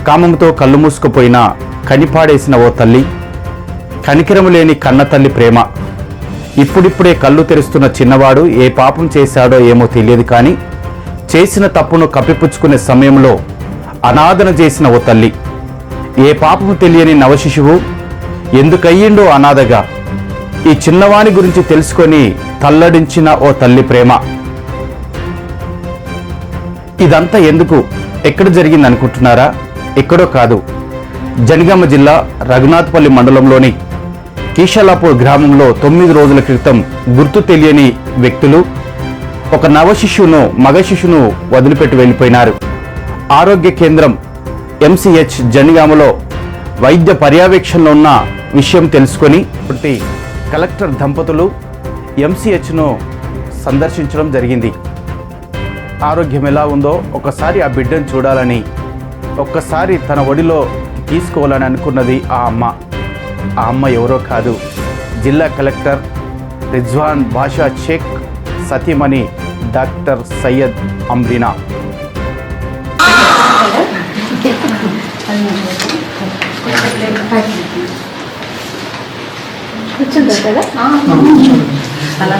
కామంతో కళ్ళు మూసుకుపోయిన కనిపాడేసిన ఓ తల్లి, కనికరము లేని కన్న తల్లి ప్రేమ. ఇప్పుడిప్పుడే కళ్ళు తెరుస్తున్న చిన్నవాడు ఏ పాపం చేశాడో ఏమో తెలియదు, కానీ చేసిన తప్పును కప్పిపుచ్చుకునే సమయంలో అనాథన చేసిన ఓ తల్లి. ఏ పాపము తెలియని నవశిశువు ఎందుకయ్యిండో అనాథగా. ఈ చిన్నవాని గురించి తెలుసుకొని తల్లడించిన ఓ తల్లి ప్రేమ. ఇదంతా ఎందుకు, ఎక్కడ జరిగింది అనుకుంటున్నారా? ఎక్కడో కాదు, జనగామ జిల్లా రఘునాథపల్లి మండలంలోని కీషలాపూర్ గ్రామంలో 9 రోజుల క్రితం గుర్తు తెలియని వ్యక్తులు ఒక నవ శిశువును, మగ శిశువును వదిలిపెట్టి వెళ్ళిపోయినారు. ఆరోగ్య కేంద్రం MCH జనగామలో వైద్య పర్యవేక్షణలో ఉన్న విషయం తెలుసుకొని కలెక్టర్ దంపతులు MCHను సందర్శించడం జరిగింది. ఆరోగ్యం ఎలా ఉందో ఒకసారి ఆ బిడ్డను చూడాలని, ఒక్కసారి తన ఒడిలో తీసుకోవాలని అనుకున్నది ఆ అమ్మ. ఆ అమ్మ ఎవరో కాదు, జిల్లా కలెక్టర్ రిజ్వాన్ బాషా షేక్ సతీమణి డాక్టర్ సయ్యద్ అమ్రీనా. అలా